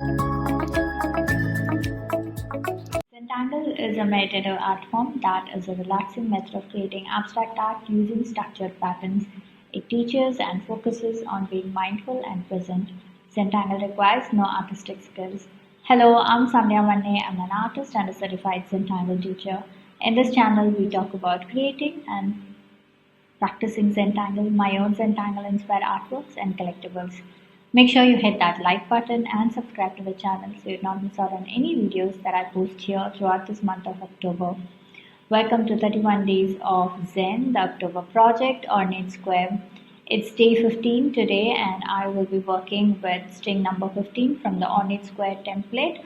Zentangle is a meditative art form that is a relaxing method of creating abstract art using structured patterns. It teaches and focuses on being mindful and present. Zentangle requires no artistic skills. Hello, I'm SANDHYA MANNE. I'm an artist and a certified Zentangle teacher. In this channel, we talk about creating and practicing Zentangle, my own Zentangle inspired artworks and collectibles. Make sure you hit that like button and subscribe to the channel so you don't miss out on any videos that I post here throughout this month of October. Welcome to 31 Days of Zen, the October project, Ornate Square. It's day 15 today and I will be working with string number 15 from the Ornate Square template.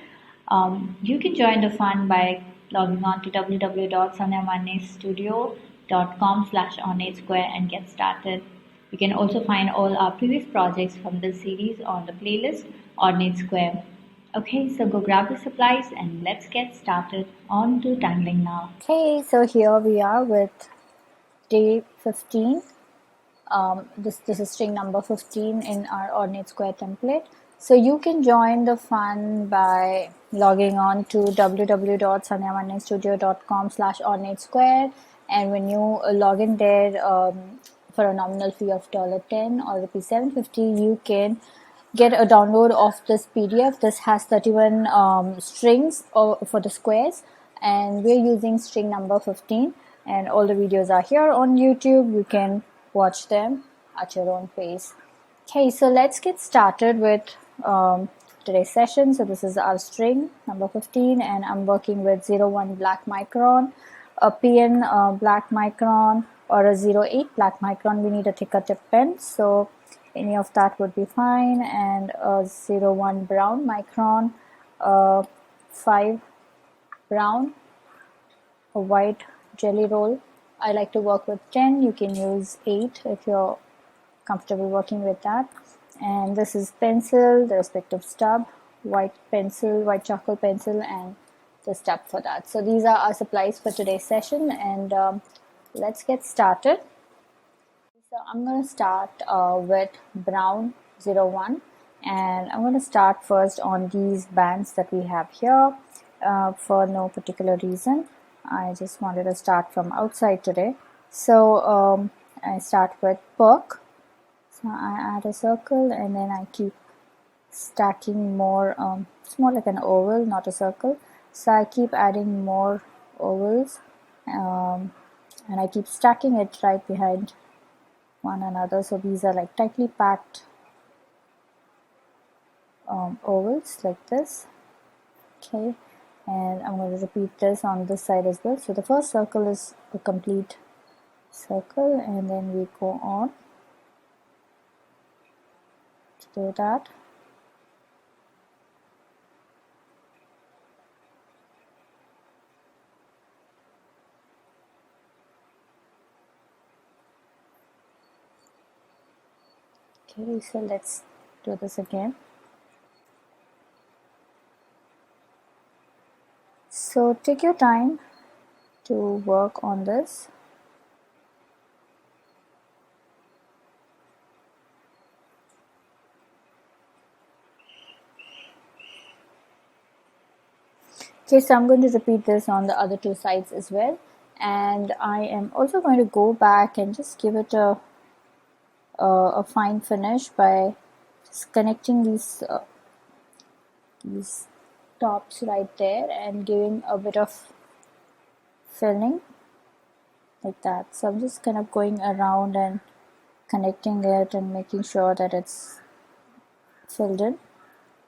You can join the fun by logging on to www.sanyamannestudio.com/OrnateSquare and get started. You can also find all our previous projects from this series on the playlist Ornate Square. Okay, so go grab the supplies and let's get started on to tangling now. Okay, so here we are with day 15. This is string number 15 in our Ornate Square template. So you can join the fun by logging on to www.sanyamannestudio.com/OrnateSquare, and when you log in there for a nominal fee of $10 or ₹750, you can get a download of this PDF. This has 31 strings for the squares, and we're using string number 15, and all the videos are here on YouTube. You can watch them at your own pace. Okay, so let's get started with today's session. So this is our string number 15, and I'm working with 01 black micron, a PN black micron, or a 08 black micron. We need a thicker tip pen, so any of that would be fine, and a 01 brown micron, 5 brown, a white jelly roll. I like to work with 10. You can use 8 if you're comfortable working with that. And this is pencil, the respective stub, white pencil, white charcoal pencil, and the stub for that. So these are our supplies for today's session, and let's get started. So I'm going to start with brown 01, and I'm going to start first on these bands that we have here for no particular reason. I just wanted to start from outside today. So I start with Purk. So I add a circle and then I keep stacking more. It's more like an oval, not a circle. So I keep adding more ovals and I keep stacking it right behind one another. So these are like tightly packed ovals like this. Okay, and I'm going to repeat this on this side as well. So the first circle is a complete circle, and then we go on to do that. Okay, so let's do this again. So take your time to work on this. Okay, so I'm going to repeat this on the other two sides as well, and I am also going to go back and just give it a fine finish by just connecting these tops right there and giving a bit of filling like that. So I'm just kind of going around and connecting it and making sure that it's filled in.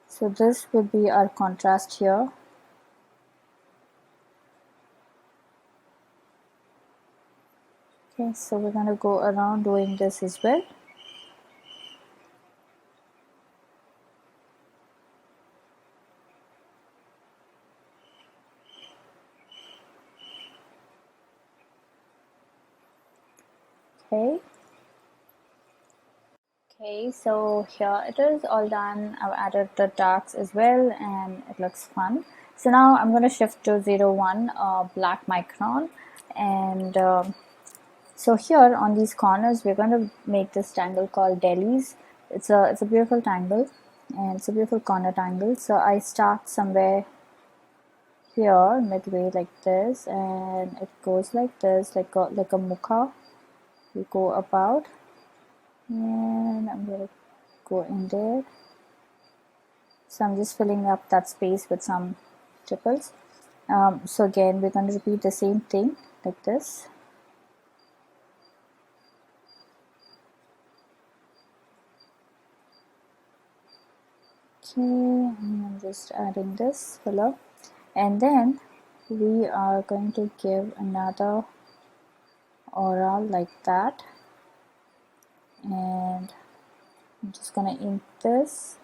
So this would be our contrast here. Okay, so we're going to go around doing this as well. Okay, so here it is all done. I've added the darks as well and it looks fun. So now I'm going to shift to 01 black micron, and so here on these corners we're going to make this tangle called Delys. It's a beautiful tangle, and it's a beautiful corner tangle. So I start somewhere here midway like this, and it goes like this, like a mukha. We go about, and I'm going to go in there. So I'm just filling up that space with some triples. So again, we're going to repeat the same thing like this. Okay, and I'm just adding this filler, and then we are going to give another aura like that, and I'm just going to ink this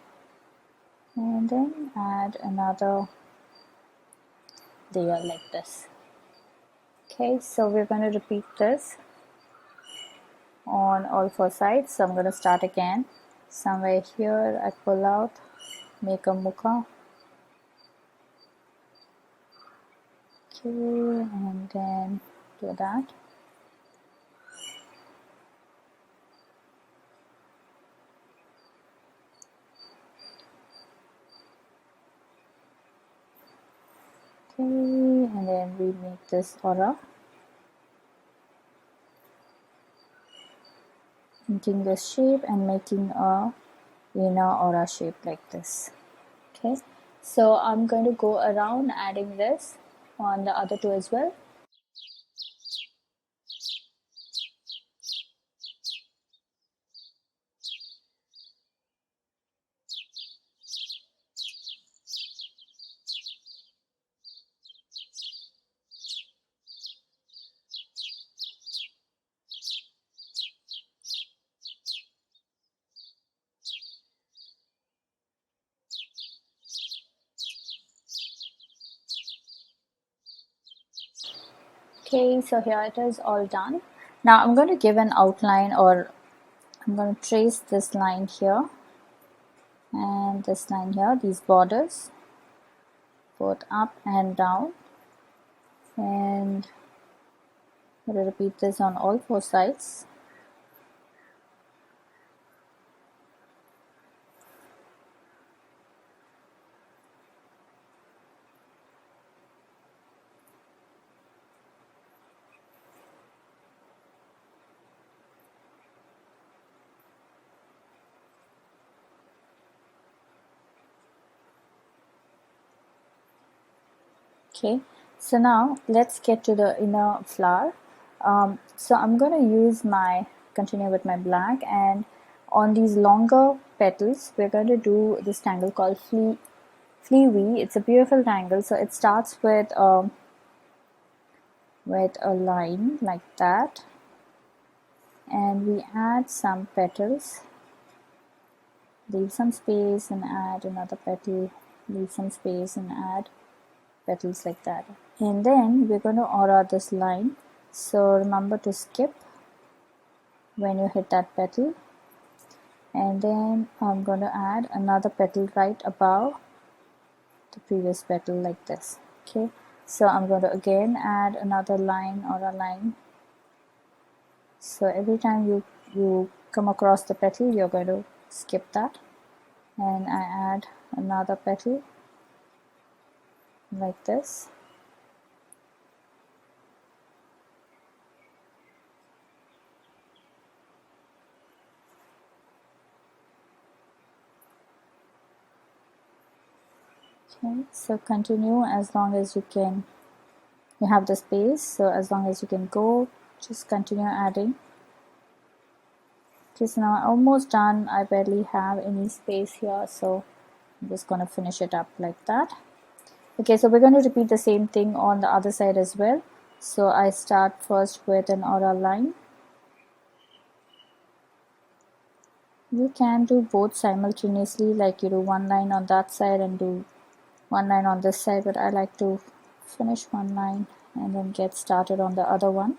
and then add another layer like this. Okay, so we're going to repeat this on all four sides. So I'm going to start again. Somewhere here I pull out, make a mukha. Okay, and then do that. Okay, and then we make this aura. Inking this shape and making a inner aura shape like this. Okay, so I'm going to go around adding this on the other two as well. Okay, so here it is all done. Now I'm going to give an outline, or I'm going to trace this line here and this line here, these borders, both up and down, and I'm going to repeat this on all four sides. Okay, so now let's get to the inner flower. So I'm going to continue with my black, and on these longer petals we're going to do this tangle called Fleavy. It's a beautiful tangle. So it starts with a line like that, and we add some petals, leave some space and add another petal, leave some space and add petals like that, and then we're going to aura this line. So remember to skip when you hit that petal, and then I'm going to add another petal right above the previous petal like this. Okay, so I'm going to again add another line or a line. So every time you come across the petal, you're going to skip that, and I add another petal like this. Okay, so continue as long as you can. You have the space, so as long as you can go, just continue adding. Okay, so now I'm almost done. I barely have any space here, so I'm just going to finish it up like that. Okay, so we're going to repeat the same thing on the other side as well. So I start first with an aura line. You can do both simultaneously, like you do one line on that side and do one line on this side, but I like to finish one line and then get started on the other one.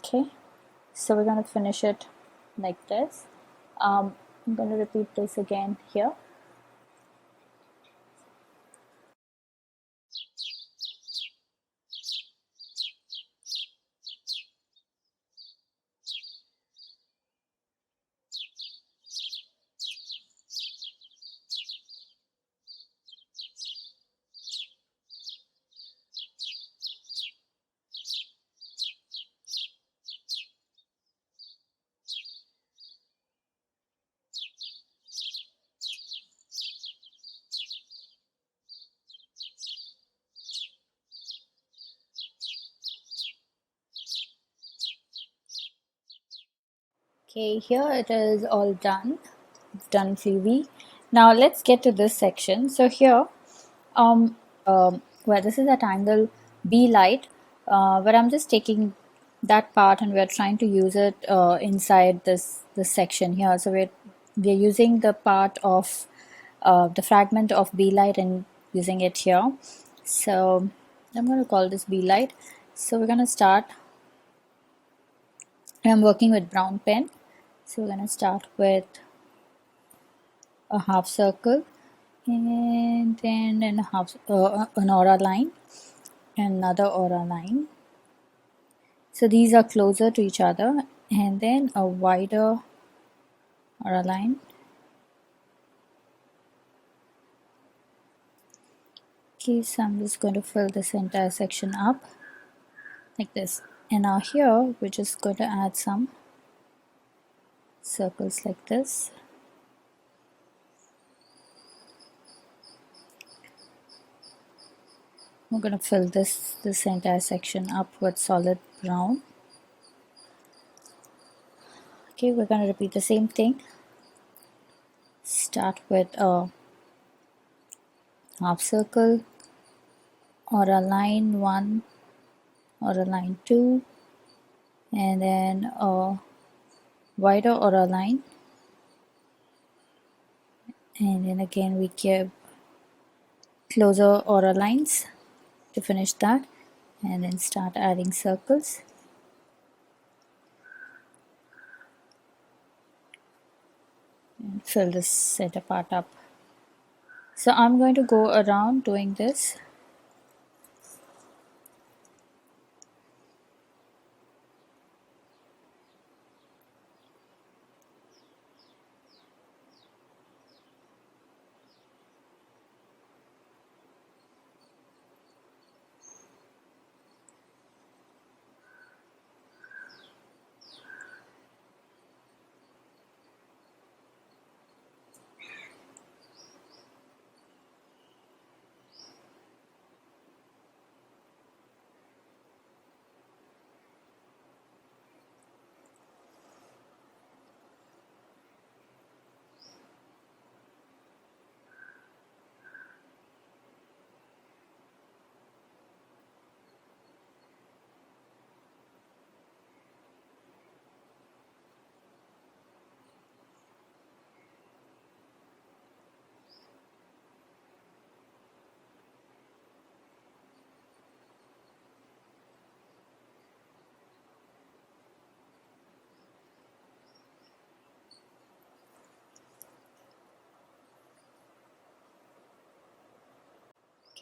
Okay, so we're going to finish it like this. I'm going to repeat this again here. Okay, here it is all done. I've done Fleavy. Now let's get to this section. So here, well, this is a Tangle Beelight, but I'm just taking that part and we're trying to use it inside this section here. So we're using the part of the fragment of Beelight and using it here. So I'm going to call this Beelight. So we're going to start. I'm working with Brown Pen. So we're going to start with a half circle and then an aura line, another aura line. So these are closer to each other, and then a wider aura line. Okay, so I'm just going to fill this entire section up like this. And now here we're just going to add some circles like this. We're going to fill this entire section up with solid brown. Okay, we're going to repeat the same thing. Start with a half circle or a line 1 or a line 2, and then a wider or a line, and then again we give closer aura lines to finish that, and then start adding circles. And fill this center part up. So I'm going to go around doing this.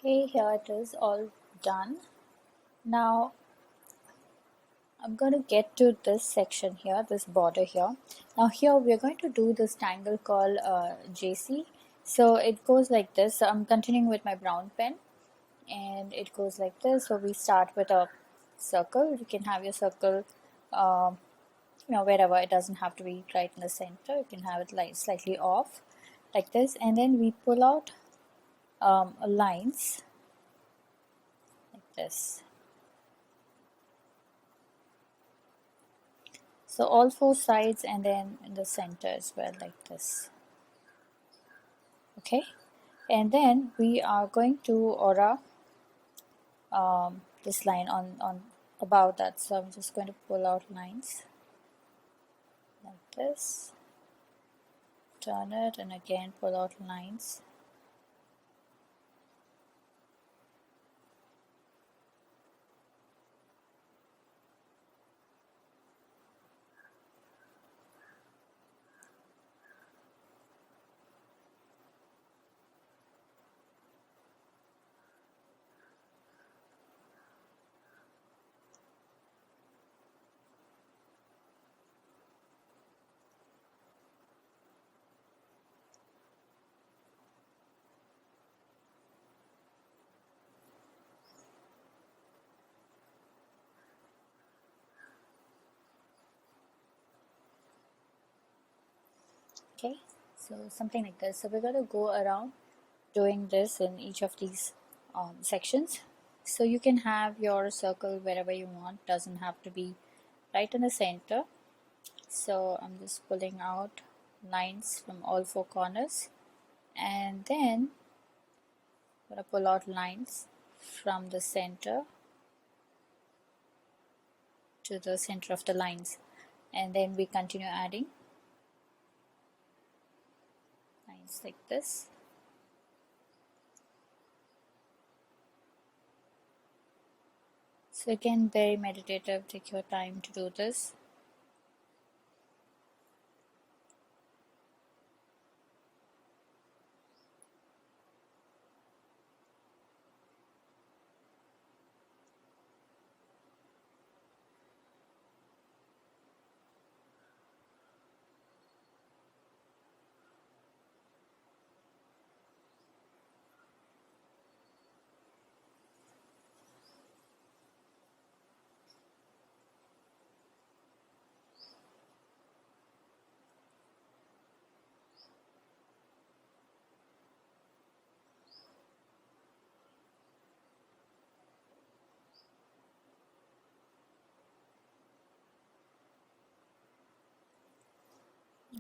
Okay, here it is all done. Now I'm going to get to this section here, this border here. Now here we're going to do this tangle called Jacy. So it goes like this. So I'm continuing with my brown pen, and it goes like this. So we start with a circle. You can have your circle wherever. It doesn't have to be right in the center. You can have it like slightly off like this, and then we pull out lines like this. So all four sides and then in the center as well, like this. Okay, and then we are going to aura this line on about that. So I'm just going to pull out lines like this, turn it, and again pull out lines. Okay, so something like this. So we're going to go around doing this in each of these sections. So you can have your circle wherever you want, doesn't have to be right in the center. So I'm just pulling out lines from all four corners, and then I'm going to pull out lines from the center to the center of the lines, and then we continue adding lines like this. So again, very meditative, take your time to do this.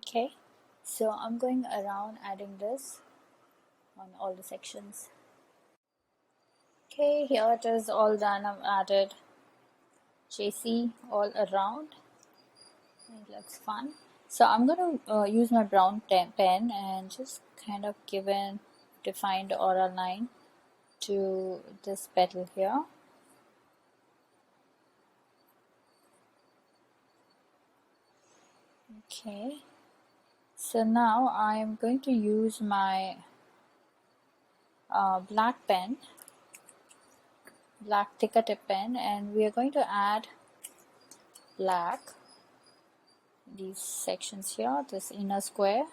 Okay, so I'm going around adding this on all the sections. Okay, here it is all done. I've added Jacy all around. It looks fun. So I'm going to use my brown pen and just kind of give a defined aura line to this petal here. Okay, so now I am going to use my black thicker tip pen, and we are going to add black these sections here, this inner square.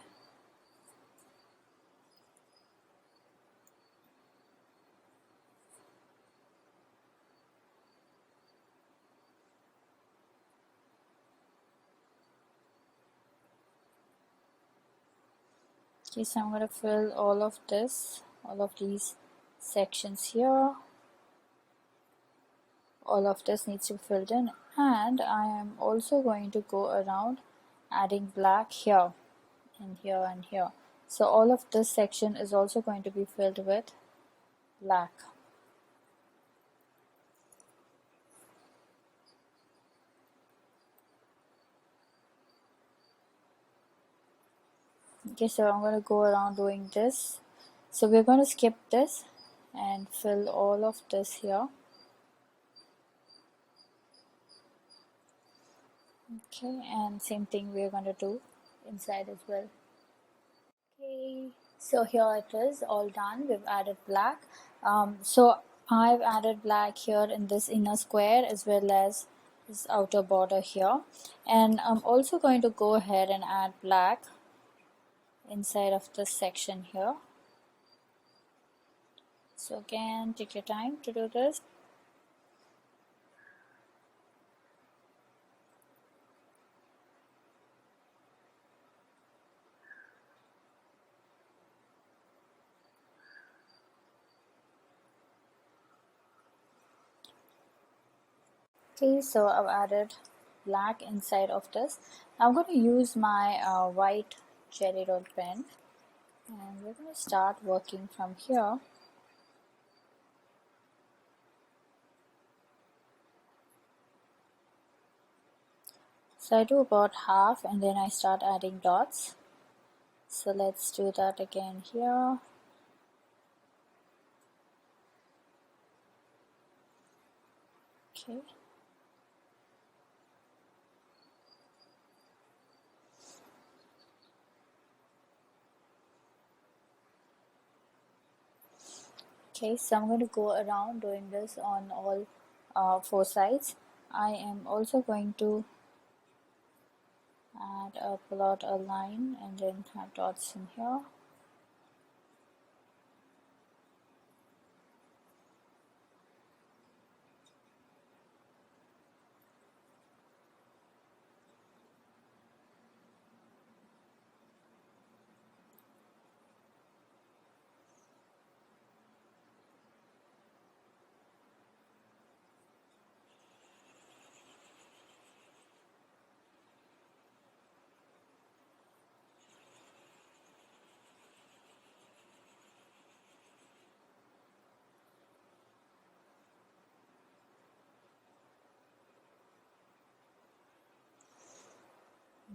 Okay, so I'm going to fill all of these sections here. All of this needs to be filled in, and I am also going to go around adding black here and here and here. So all of this section is also going to be filled with black. Okay, so I'm going to go around doing this. So we're going to skip this and fill all of this here. Okay, and same thing we're going to do inside as well. Okay, so here it is all done. We've added black. So I've added black here in this inner square as well as this outer border here, and I'm also going to go ahead and add black inside of this section here. So again, take your time to do this. Okay, so I've added black inside of this. I'm going to use my white jelly roll pen, and we're going to start working from here. So I do about half and then I start adding dots. So let's do that again here. Okay. Okay, so I'm going to go around doing this on all four sides. I am also going to pull out a line and then have dots in here.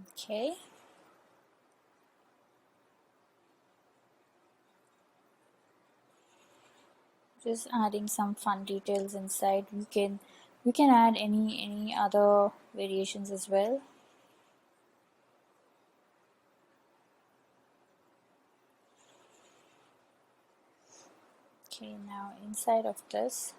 Okay. Just adding some fun details inside. You can add any other variations as well. Okay, now inside of this,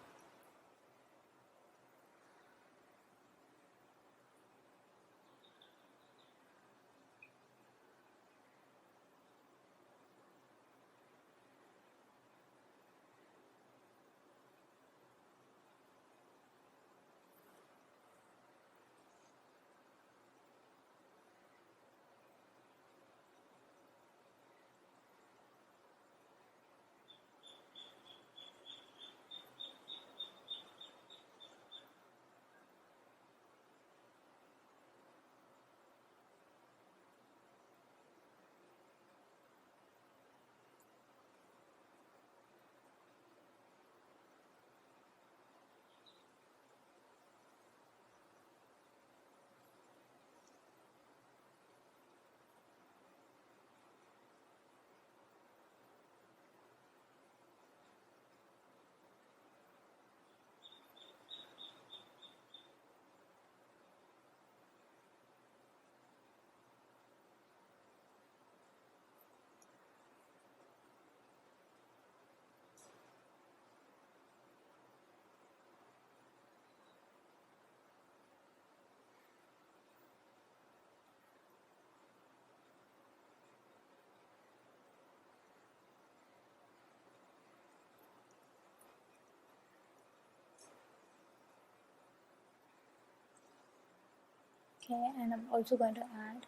okay, and I'm also going to add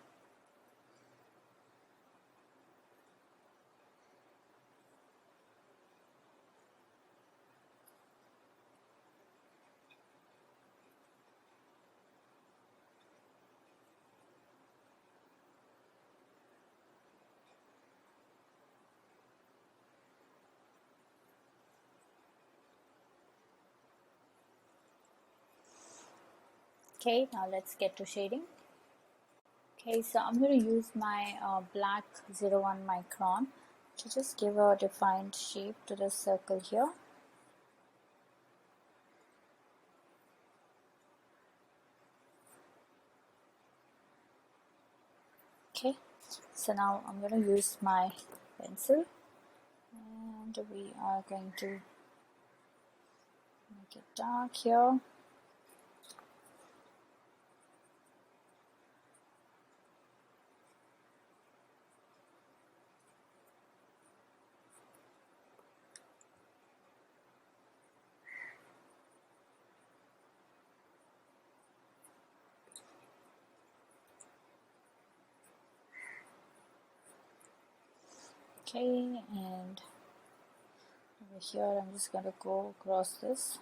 Okay, now let's get to shading. Okay, so I'm going to use my black 01 micron to just give a defined shape to the circle here. Okay, so now I'm going to use my pencil and we are going to make it dark here. Okay, and over here I'm just going to go across this.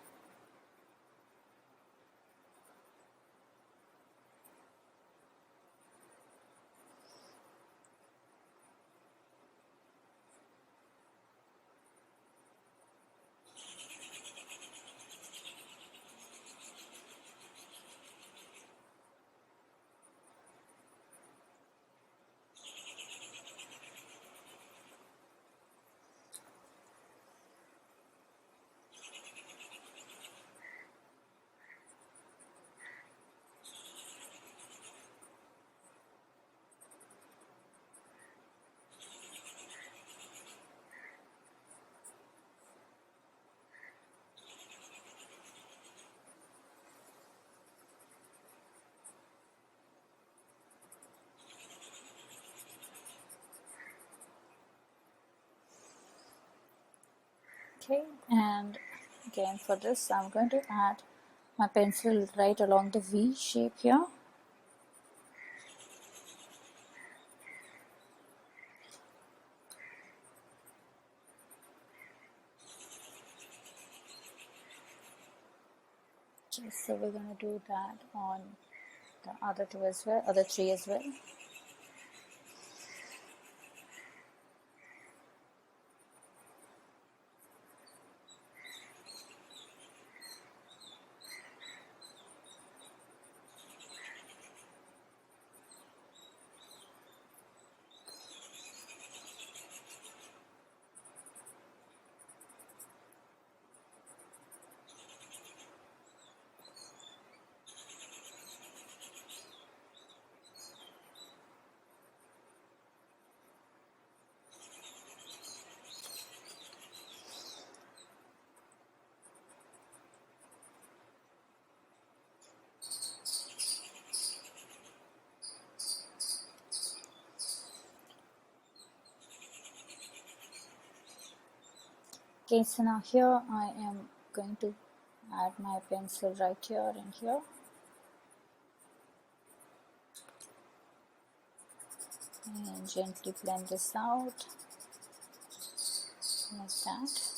Okay, and again for this I'm going to add my pencil right along the V shape here. Okay, so we're going to do that on the other three as well. Okay, so now here I am going to add my pencil right here and here. And gently blend this out like that.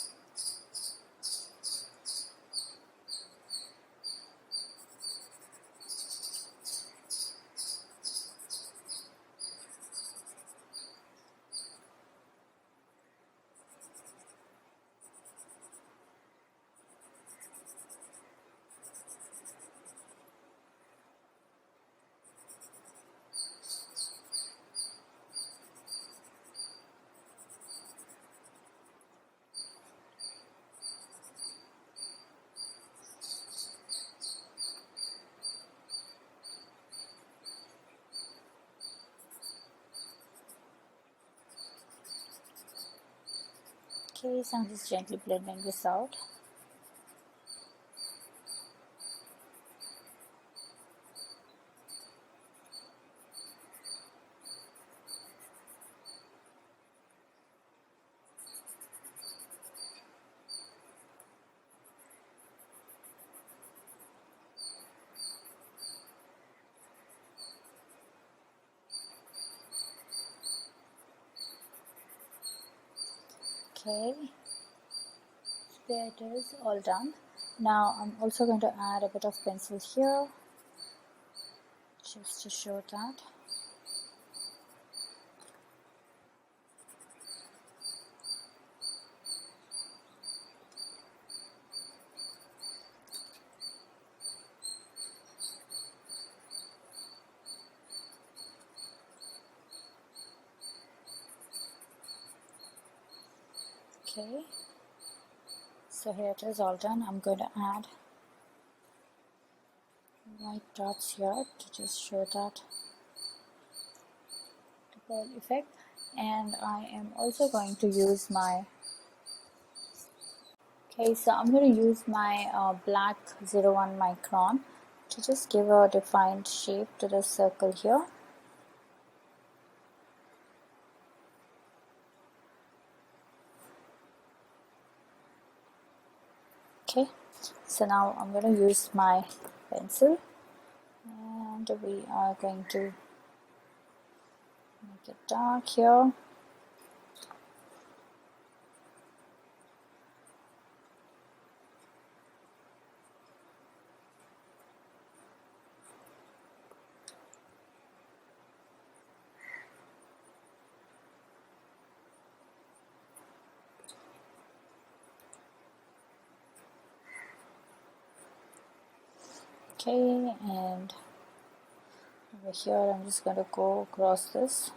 Okay, so I'm just gently blending this out. Okay, there it is, all done. Now I'm also going to add a bit of pencil here, just to show that. Okay, so here it is, all done. I'm going to add white dots here to just show that the pearl effect. And I am also going to use my so I'm going to use my black 01 micron to just give a defined shape to the circle here. Okay, so now I'm going to use my pencil and we are going to make it dark here. Okay, and over here I'm just going to go across this.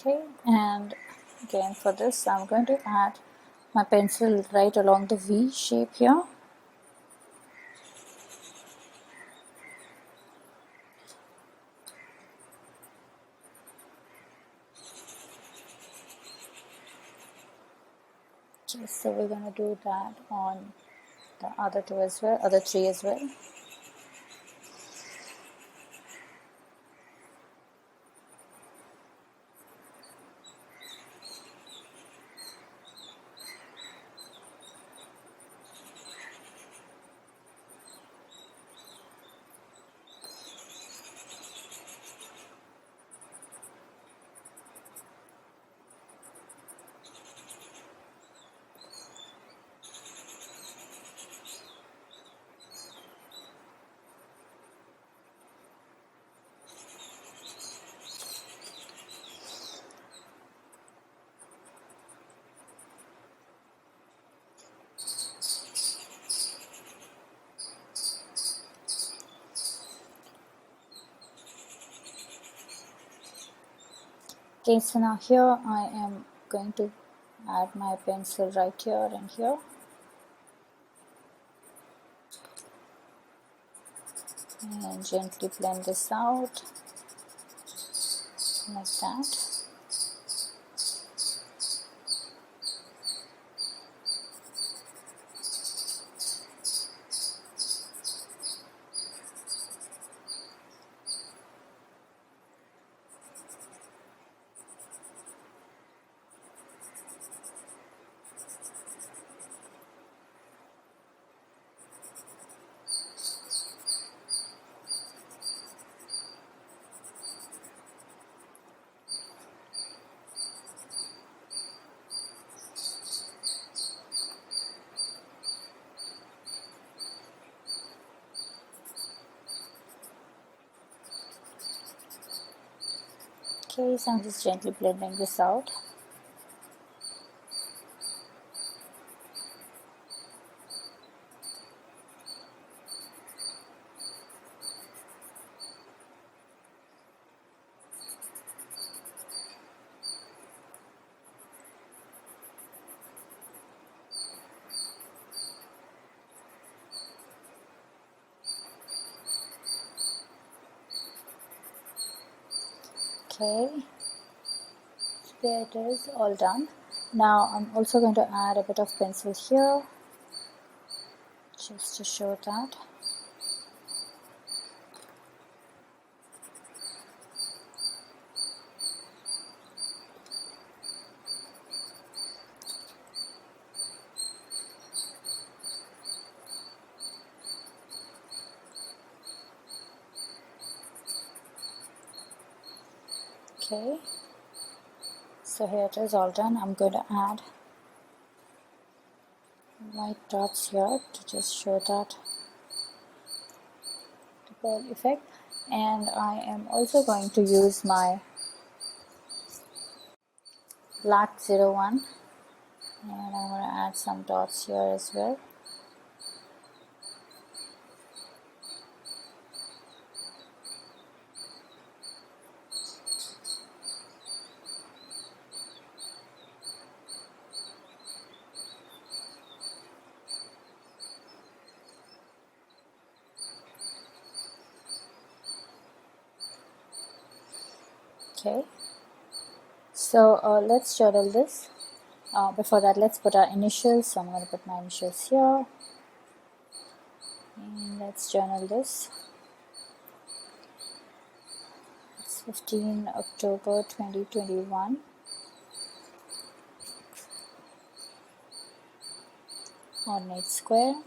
Okay, and again for this I'm going to add my pencil right along the V shape here. Okay, so we're going to do that on the other three as well. Okay, so now here I am going to add my pencil right here and here. And gently blend this out like that. Okay, so I'm just gently blending this out. Okay, so there it is, all done. Now I'm also going to add a bit of pencil here, just to show that. Okay, so here it is, all done. I'm going to add white dots here to just show that the pearl effect. And I am also going to use my black 01, and I'm going to add some dots here as well. Okay, so let's journal this. Before that, let's put our initials. So I'm going to put my initials here, and let's journal this. It's 15 October 2021. Ornate Square.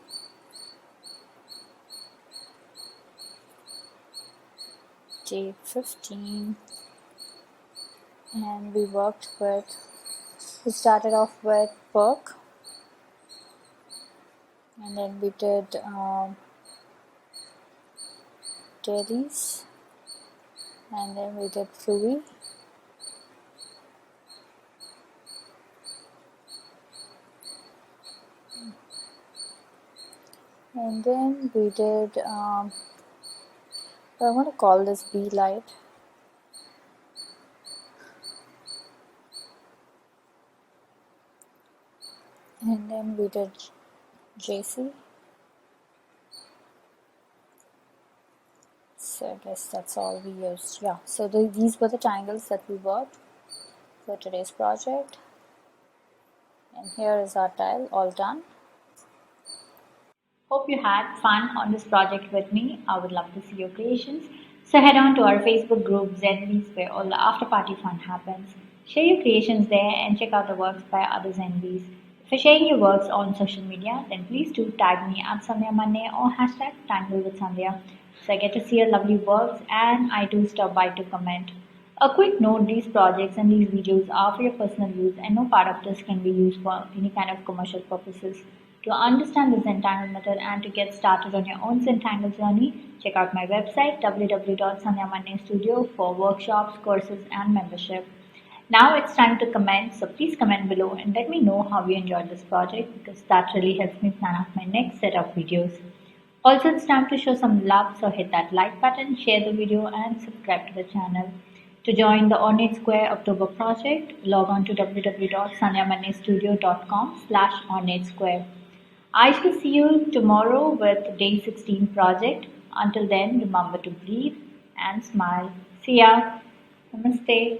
Day 15. And we started off with Purk, and then we did Delys, and then we did Fleavy, and then we did I want to call this Beelight. And then we did Jacy. So I guess that's all we used. Yeah, so these were the tangles that we worked for today's project. And here is our tile, all done. Hope you had fun on this project with me. I would love to see your creations. So head on to our Facebook group Zenbeez, where all the after party fun happens. Share your creations there and check out the works by other Zenbeez. If you're sharing your works on social media, then please do tag me at SANDHYA MANNE or hashtag Tangle with Sandhya, so I get to see your lovely works and I do stop by to comment. A quick note, these projects and these videos are for your personal use and no part of this can be used for any kind of commercial purposes. To understand the Zentangle method and to get started on your own Zentangle journey, check out my website www.sandhyamannestudio for workshops, courses and membership. Now it's time to comment, so please comment below and let me know how you enjoyed this project, because that really helps me plan out my next set of videos. Also, it's time to show some love, so hit that like button, share the video and subscribe to the channel. To join the Ornate Square October project, log on to www.sandhyamannestudio.com/OrnateSquare. I shall see you tomorrow with day 16 project. Until then, remember to breathe and smile. See ya. Namaste.